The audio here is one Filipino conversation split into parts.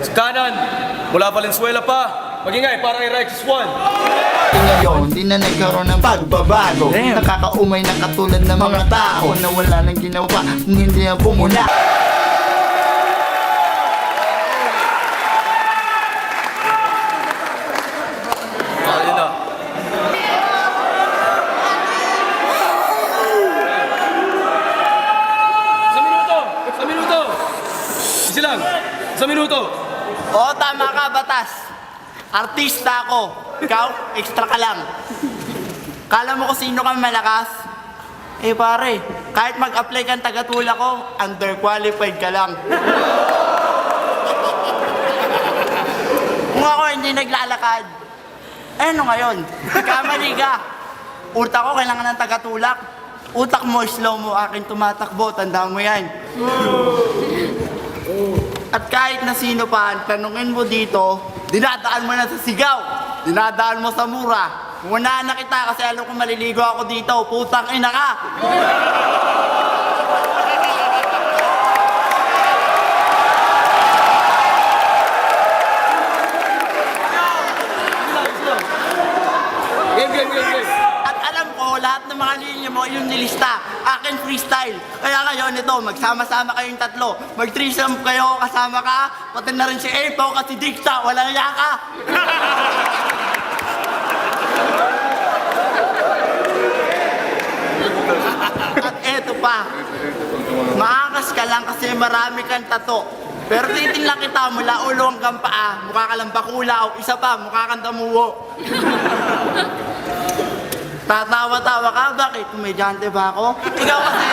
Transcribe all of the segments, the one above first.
Sa kanan, mula Valenzuela pa. Magingay, para kay Righteous One. Ngayon, di na nagkaroon ng pagbabago. Nakakaumay na katulad ng mga tao na wala nang ginawa kung hindi ang pumula. Ayun na. Sa minuto. Isa lang. Sa minuto. Oo, tama ka, batas. Artista ako. Ikaw, extra ka lang. Kala mo kung sino kang malakas? Eh pare, kahit mag-apply kang tagatula ko, underqualified ka lang. Kung ako hindi naglalakad, eh ano ngayon? Kamali ka. Utak ko kailangan ng tagatulak. Utak mo, slow mo, akin tumatakbo. Tandaan mo yan. At kahit na sino pa, tanungin mo dito, dinadaan mo na sa sigaw. Dinadaan mo sa mura. Wala na kita kasi alam ko maliligo ako dito. Putang ina ka! Game. At alam ko, lahat ng mga linya mo, yung nilista. Akin freestyle. Kaya ngayon ito, magsama-sama kayong tatlo. Mag-threesome kayo, kasama ka. Pati na rin si Epo kasi Dikta. Walang yaka. At eto pa. Maakas ka lang kasi marami kang tato. Pero titingnan kita mula ulo hanggang paa. Mukha ka lang bakulaw. Isa pa, mukha kang damuwo. Tatawa-tawa ka? Bakit? Komedyante ba ako? Ikaw kasi...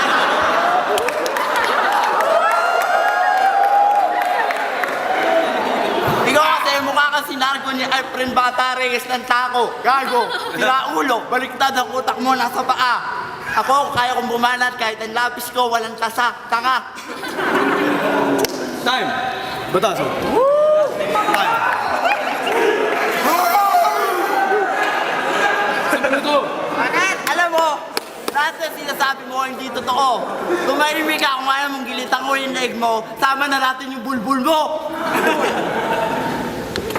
Ikaw kasi mukha kang sinargo ni Efren Batares ng tako. Gago. Sira ulo. Baliktad ang utak mo nasa paa. Ako, kaya kong bumanat kahit ang lapis ko walang tasa. Tanga. Time. Batas. Sa minuto. Bakit? Alam mo, lahat na sinasabi mo hindi totoo. Tumahimik ka kung ayaw mong gilitan ko yung leg mo, sama na natin yung bulbul mo.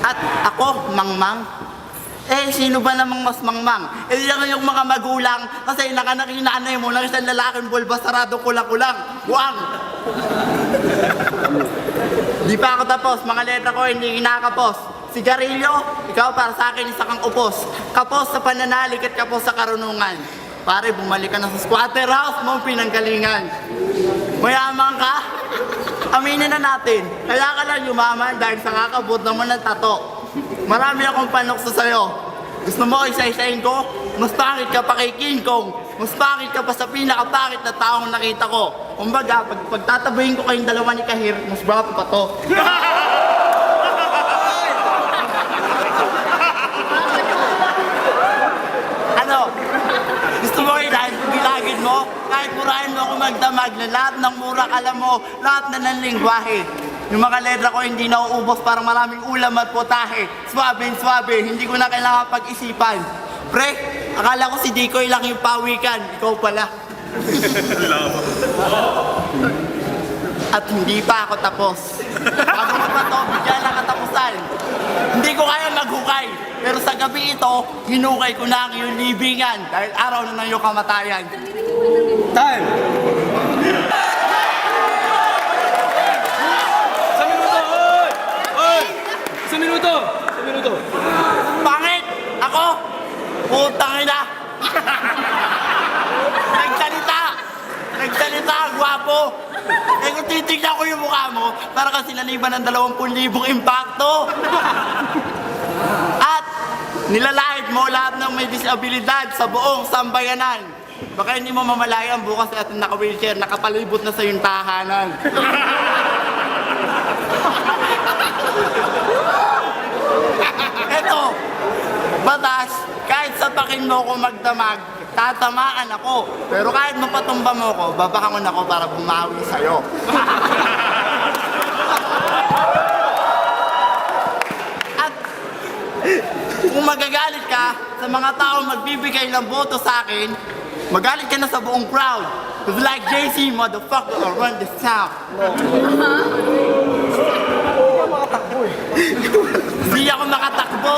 At ako, mangmang. Eh, sino ba namang mas mangmang? Eh, yan yung mga magulang kasi nakanakinanay mo ng isang lalaking bulba sarado kulang-kulang. Buwang! Di pa ako tapos, mga letra ko hindi kinakapos. Sigarilyo, ikaw para sa akin isa kang upos. Kapos sa pananalig at kapos sa karunungan. Pare, bumalik ka na sa squatter house mong pinanggalingan. Mayaman ka? Aminin na natin, kaya ka lang yumaman dahil sa kakabot naman ng tato. Marami akong panukso sa'yo. Gusto mo isa-isahin ko? Mas pangit ka pa kay King Kong. Mas pangit ka pa sa pinakapangit na taong nakita ko. Kumbaga, pagtatabayin ko kayong dalawa ni Kahir, mas gwapo pa to. Ano? Gusto mo bilagin mo? Kahit murahin mo ako magdamag na lahat ng mura alam mo, lahat na ng lingwahe. Yung mga letra ko hindi nauubos parang maraming ulam at potahe. Swabe, hindi ko na kailangan pag-isipan. Pre, akala ko si Dikoy lang yung pawikan, ikaw pala. At hindi pa ako tapos. Bago ko pa to, bigyan ng katapusan. Hindi ko kaya maghukay. Pero sa gabi ito, hinukay ko na ang iyong libingan dahil araw na ng iyong kamatayan. Time. Sa minuto. Pangit! Ako! Putang ina! Nagsalita, gwapo! Eh kung titignan ko yung mukha mo, para kasi naniban ng 20,000 impacto! At nilalahid mo lahat ng may disabilidad sa buong sambayanan. Baka hindi mo mamalayan bukas at naka-wheelchair, nakapalibot na sa iyong tahanan. Eto, batas, kahit sa pakin mo ko magdamag, tatamaan ako. Pero kahit mapatumba mo ko, babakangon ako para bumawi sa'yo. At kung magagalit ka sa mga tao magbibigay ng boto sa akin, magalit ka na sa buong crowd. Cause like JC, motherfucker, I'll run this town. Hindi ako makatakbo.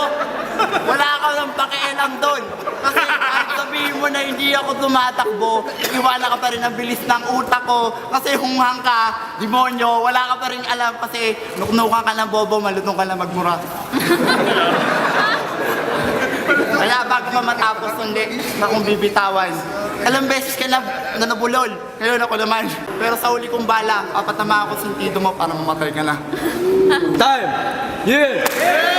Wala ka nang pakialam doon. Kasi kahit sabihin mo na hindi ako tumatakbo, iwanan ka pa rin ang bilis ng utak ko. Kasi hunghang ka, demonyo, wala ka pa rin alam kasi nuknukan ka ng bobo, malutong ka na magmura. Kaya bago ka matapos, hindi na kong bibitawan. Alam beses ka na nabulol, ngayon ako naman. Pero sa uli kong bala, papatama ako sentido mo para mamatay ka na. Time! Yeah!